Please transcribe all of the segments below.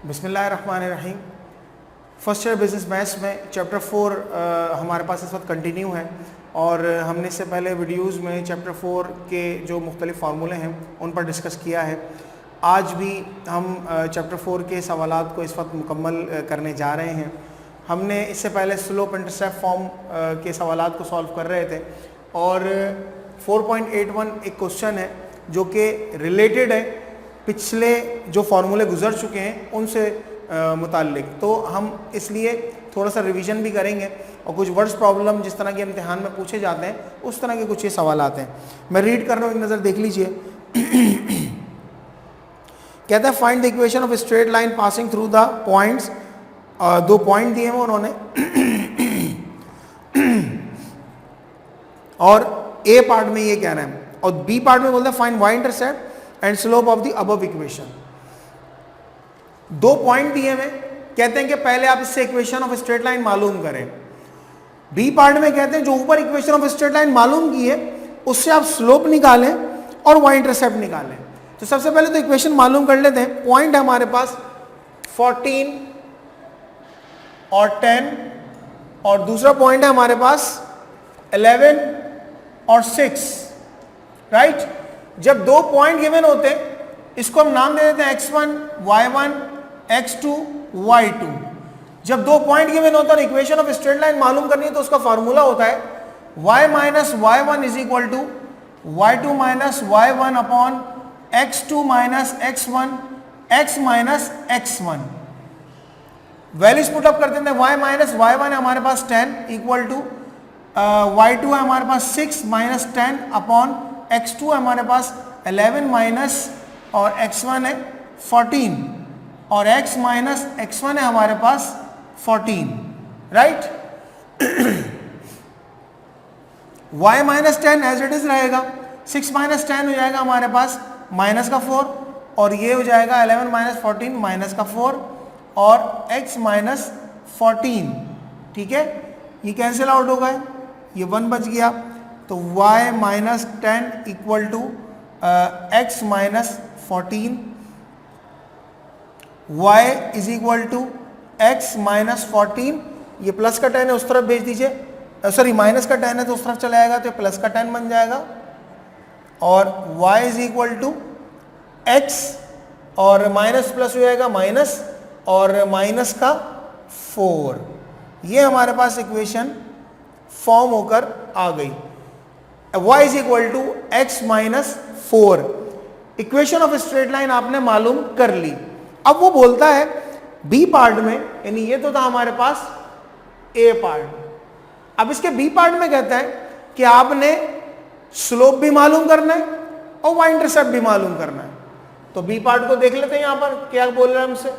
बिस्मिल्लाहिर्रहमानिर्रहीम। First year business maths में chapter 4 हमारे पास इस वक्त कंटिन्यू है और हमने इससे पहले वीडियोस में चैप्टर 4 के जो मुख्तलिफ फार्मूले हैं उन पर डिस्कस किया है। आज भी हम चैप्टर 4 के सवालात को इस वक्त मुकम्मल करने जा रहे हैं। हमने इससे पहले स्लोप इंटरसेप्ट फॉर्म के सवालात को सॉल्व कर रहे थे और 4.81 एक क्वेश्चन है जो कि रिलेटेड है पिछले जो फार्मूले गुजर चुके हैं उनसे मुताल्लिक। तो हम इसलिए थोड़ा सा रिवीजन भी करेंगे और कुछ वर्ड्स प्रॉब्लम जिस तरह के इम्तिहान में पूछे जाते हैं उस तरह के कुछ ये सवाल आते हैं। मैं रीड कर रहा हूँ, एक नज़र देख लीजिए। कहता है find the equation of straight line passing through the points. दो पॉइंट दिए हैं उन्होंने और ए पार्ट में ये कह रहे हैं और बी पार्ट में बोलते हैं find Y intercept and slope of the above equation. दो पॉइंट दिए हुए, कहते हैं कि पहले आप इससे इक्वेशन ऑफ स्ट्रेट लाइन मालूम करें। बी पार्ट में कहते हैं जो ऊपर इक्वेशन ऑफ स्ट्रेट लाइन मालूम की है उससे आप स्लोप निकालें और वाई इंटरसेप्ट निकालें। तो सबसे पहले तो इक्वेशन मालूम कर लेते हैं। पॉइंट है हमारे पास 14 और 10 और दूसरा पॉइंट है हमारे पास 11 और 6, राइट। जब दो पॉइंट गिवन होते हैं इसको हम नाम दे देते हैं x1 y1 x2 y2। जब दो पॉइंट गिवन होता है इक्वेशन ऑफ स्ट्रेट लाइन मालूम करनी है तो उसका फार्मूला होता है y minus y1 is equal to y2 minus y1 upon x2 minus x1 x minus x1। Values put up कर देते हैं। y माइनस y1 है हमारे पास 10 इक्वल टू y2 है हमारे पास 6 माइनस 10 अपॉन x2 है हमारे पास 11 माइनस और x1 है 14 और x माइनस x1 है हमारे पास 14, right. y minus 10 as it is रहेगा, 6 माइनस 10 हो जाएगा हमारे पास माइनस का 4 और ये हो जाएगा 11 माइनस 14 माइनस का 4 और x माइनस 14, ठीक है। ये कैंसिल आउट होगा, ये 1 बच गया। तो y minus 10 equal to x minus 14, y is equal to x minus 14। ये प्लस का 10 है उस तरफ भेज दीजिए, सॉरी माइनस का 10 है तो उस तरफ चला जाएगा तो प्लस का 10 बन जाएगा और y is equal to x और माइनस प्लस हो जाएगा माइनस और माइनस का 4। ये हमारे पास इक्वेशन फॉर्म होकर आ गई। y is equal to x minus 4। Equation of straight line आपने मालूम कर ली। अब वो बोलता है बी पार्ट में, यानी ये तो था हमारे पास ए पार्ट। अब इसके बी पार्ट में कहता है कि आपने स्लोप भी मालूम करना है और वाई इंटरसेप्ट भी मालूम करना है। तो बी पार्ट को देख लेते हैं यहां पर क्या बोल रहे हैं हमसे।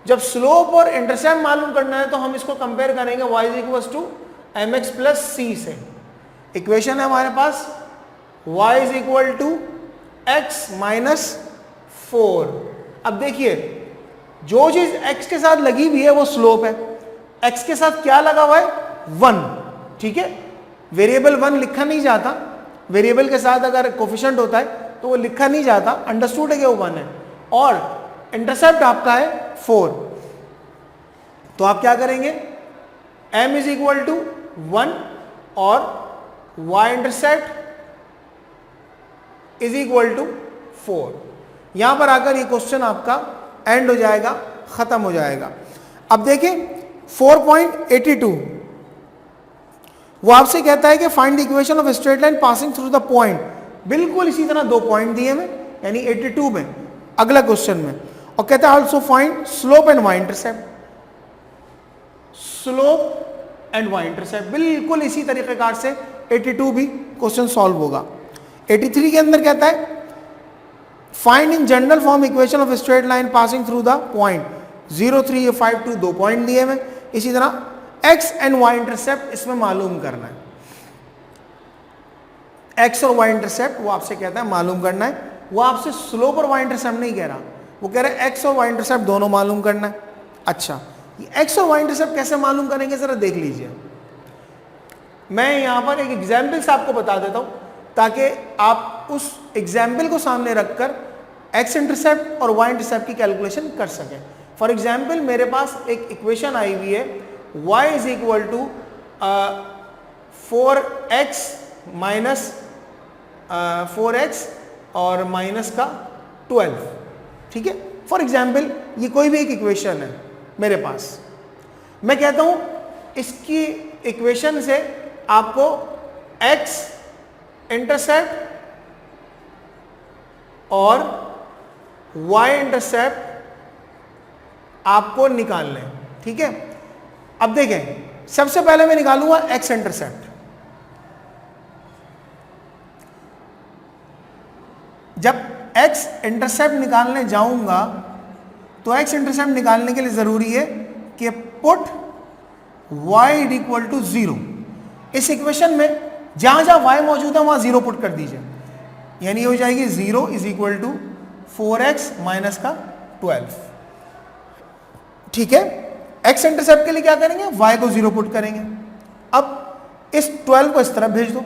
जब स्लोप और इंटरसेप्ट मालूम करना है तो हम इसको कंपेयर करेंगे y is equal to m x plus c से। इक्वेशन है हमारे पास y is equal to x minus 4। अब देखिए जो चीज x के साथ लगी हुई है वो स्लोप है, x के साथ क्या लगा हुआ है 1, ठीक है। वेरिएबल 1 लिखा नहीं जाता, वेरिएबल के साथ अगर कोफिशिएंट होता है तो वो लिखा नहीं जाता, अंडरस्टूड है कि वो 1 है। और इंटरसेप्ट आपका है 4, तो आप क्या करेंगे m इज इक्वल टू 1 और y intercept is equal to 4। यहां पर आकर ये क्वेश्चन आपका एंड हो जाएगा, खत्म हो जाएगा। अब देखें 4.82 वो आपसे कहता है कि find the equation of straight line passing through the point. बिल्कुल इसी तरह दो पॉइंट दिए हैं, यानी 82 में अगला क्वेश्चन में, और कहता है also find slope and y intercept. Slope and y intercept बिल्कुल इसी तरीकेकार से 82 भी क्वेश्चन सॉल्व होगा। 83 के अंदर कहता है find in general form equation of straight line passing through the point 0, 3, 5, 2 दो पॉइंट दिए हैं। इसी तरह x एंड y इंटरसेप्ट इसमें मालूम करना है। x और y इंटरसेप्ट वो आपसे कहता है मालूम करना है। वो आपसे स्लोप और y इंटरसेप्ट नहीं कह रहा, वो कह रहा है x और y इंटरसेप्ट दोनों मालूम करना है। अच्छा, ये x और y इंटरसेप्ट कैसे मालूम करेंगे जरा देख लीजिए। मैं यहां पर एक एग्जाम्पल से आपको बता देता हूं ताकि आप उस एग्जाम्पल को सामने रखकर x इंटरसेप्ट और y इंटरसेप्ट की कैलकुलेशन कर सकें। फॉर एग्जाम्पल मेरे पास एक इक्वेशन आई हुई है y is equal to 4x minus 4x और माइनस का 12, ठीक है। फॉर एग्जाम्पल ये कोई भी एक इक्वेशन है मेरे पास, मैं कहता हूं इसकी इक्वेशन से आपको x इंटरसेप्ट और y इंटरसेप्ट आपको निकालना है, ठीक है। अब देखें, सबसे पहले मैं निकालूंगा x इंटरसेप्ट। जब x इंटरसेप्ट निकालने जाऊंगा तो x इंटरसेप्ट निकालने के लिए जरूरी है कि पुट y इक्वल टू 0। इस इक्वेशन में जहां जहां y मौजूद है वहां 0 पुट कर दीजिए, यानी ये हो जाएगी 0 is equal to 4x minus का 12, ठीक है। x इंटरसेप्ट के लिए क्या करेंगे, y को 0 पुट करेंगे। अब इस 12 को इस तरफ भेज दो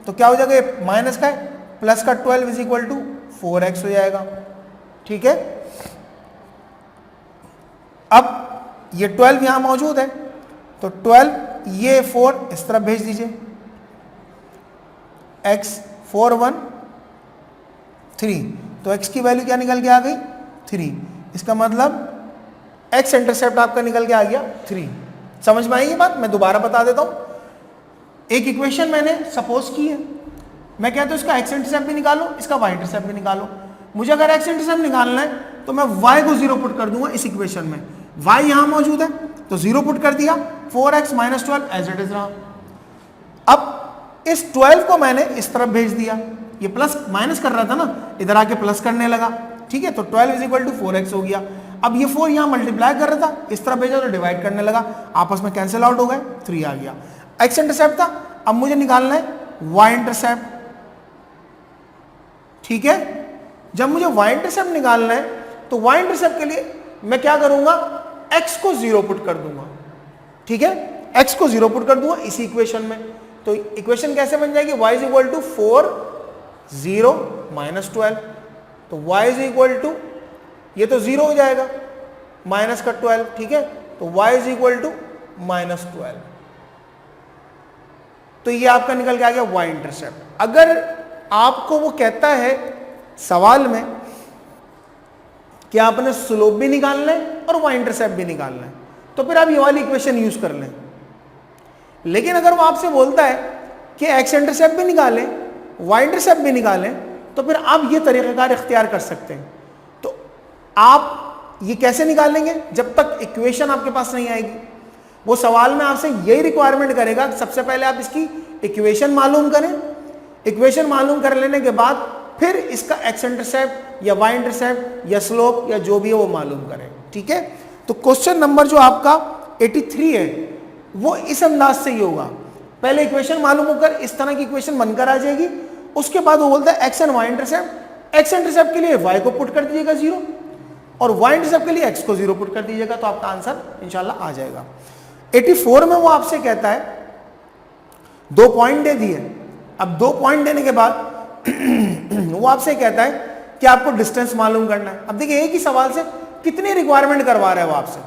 तो क्या हो जाएगा, माइनस का है, प्लस का 12 इज इक्वल टू 4x हो जाएगा, ठीक है। अब ये 12 यहां मौजूद है तो 12 ये 4 इस तरफ भेज दीजिए, x 4 1 3, तो x की वैल्यू क्या निकल के आ गई 3। इसका मतलब x इंटरसेप्ट आपका निकल के आ गया 3। समझ में आई ये बात? मैं दोबारा बता देता हूं। एक इक्वेशन मैंने सपोज की है, मैं कहता हूं इसका x इंटरसेप्ट भी निकालो, इसका y इंटरसेप्ट भी निकालो। मुझे अगर x इंटरसेप्ट निकालना है तो मैं y को 0 पुट कर दूंगा इस इक्वेशन में, y यहां मौजूद है तो 0 पुट कर दिया, 4x minus 12 as it is रहा। अब इस 12 को मैंने इस तरफ भेज दिया, ये प्लस माइनस कर रहा था ना, इधर आके प्लस करने लगा, ठीक है। तो 12 इज इक्वल टू 4x हो गया। अब ये 4 यहां मल्टीप्लाई कर रहा था, इस तरफ भेजा तो डिवाइड करने लगा, आपस में कैंसिल आउट हो गए, 3 आ गया। x इंटरसेप्ट था, अब मुझे निकालना है y इंटरसेप्ट, ठीक है। जब मुझे y इंटरसेप्ट निकालना है तो y इंटरसेप्ट के लिए मैं क्या करूंगा, x को 0 पुट कर दूंगा, ठीक है। x को 0 पुट कर दूंगा इसी इक्वेशन में, तो इक्वेशन कैसे बन जाएगी, y is equal to 4 0 minus 12, तो y इज इक्वल टू, ये तो 0 हो जाएगा, माइनस का 12, ठीक है। तो y is equal to minus 12, तो ये आपका निकल के आ गया y इंटरसेप्ट। अगर आपको वो कहता है सवाल में कि आपने स्लोप भी निकालना है और y इंटरसेप्ट भी निकालना है, तो फिर आप ये वाली इक्वेशन यूज कर लें। लेकिन अगर वो आपसे बोलता है कि x इंटरसेप्ट भी निकालें, y इंटरसेप्ट भी निकालें, तो फिर आप ये तरीक़ाकार इख्तियार कर सकते हैं। तो आप ये कैसे निकालेंगे, जब तक इक्वेशन आपके पास नहीं आएगी। वो सवाल में आपसे यही रिक्वायरमेंट करेगा, सबसे पहले आप इसकी इक्वेशन मालूम करें, इक्वेशन मालूम कर लेने के बाद फिर इसका x इंटरसेप्ट या y इंटरसेप्ट या स्लोप या जो भी है वो मालूम करें, ठीक है। तो क्वेश्चन नंबर जो आपका 83 है वो इस अंदाज से ही होगा, पहले इक्वेशन मालूम होकर इस तरह की इक्वेशन बनकर आ जाएगी, उसके बाद वो बोलता है x and y intercept, x intercept के लिए y को पुट कर दीजिएगा 0 और y इंटरसेप्ट के लिए x को 0 पुट कर दीजिएगा, तो आपका आंसर इंशाल्लाह आ जाएगा। 84 में वो आपसे कहता है 2 पॉइंट दे दिए, अब 2 पॉइंट देने के बाद वो आपसे कहता है कि आपको डिस्टेंस मालूम करना है। अब देखिए एक ही सवाल से कितनी रिक्वायरमेंट करवा रहा है वो आपसे,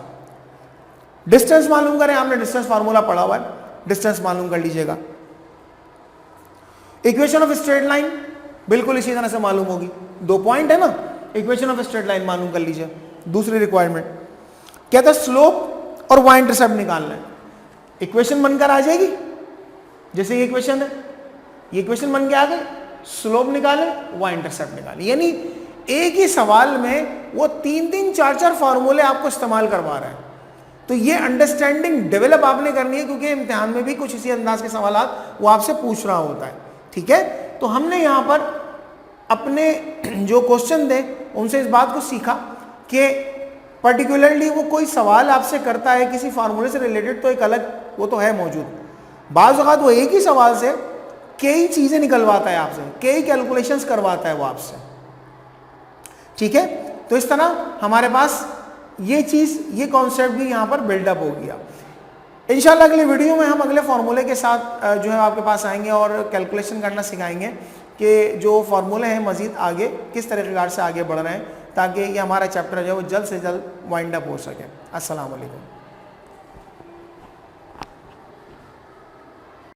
डिस्टेंस मालूम करें, आपने डिस्टेंस फार्मूला पढ़ा हुआ है, डिस्टेंस मालूम कर लीजिएगा। इक्वेशन ऑफ स्ट्रेट लाइन बिल्कुल इसी तरह से मालूम होगी, 2 पॉइंट है ना, इक्वेशन ऑफ स्ट्रेट लाइन मालूम कर लीजिए। दूसरी रिक्वायरमेंट कहता है स्लोप और y इंटरसेप्ट निकालना है, इक्वेशन बनकर आ जाएगी, जैसे ये इक्वेशन है, ये इक्वेशन बन के आ गई, स्लोप निकाले y इंटरसेप्ट निकाले, यानी एक ही सवाल में वो 3-3 4-4 फार्मूले आपको इस्तेमाल करवा रहा है। तो ये अंडरस्टैंडिंग डेवलप आपने करनी है, क्योंकि इम्तिहान में भी कुछ इसी अंदाज के सवालात वो आपसे पूछ रहा होता है, ठीक है। तो हमने यहाँ पर अपने जो क्वेश्चन थे उनसे इस बात को सीखा कि पर्टिकुलरली वो कोई सवाल आपसे करता है किसी फार्मूले से रिलेटेड तो एक अलग वो तो है मौजूद, बाज़ औक़ात वो एक ही सवाल से कई चीज़ें निकलवाता है आपसे, कई कैलकुलेशंस करवाता है वो आपसे, ठीक है। तो इस तरह हमारे पास ये चीज़, ये कॉन्सेप्ट भी यहाँ पर बिल्डअप हो गया। इंशाल्लाह अगले वीडियो में हम अगले फार्मूले के साथ जो है आपके पास आएंगे और कैलकुलेशन करना सिखाएंगे कि जो फार्मूले हैं मज़ीद आगे किस तरीक़े से आगे बढ़ रहे हैं, ताकि ये हमारा चैप्टर जो है वो जल्द से जल्द वाइंड अप हो सके। अस्सलाम वालेकुम।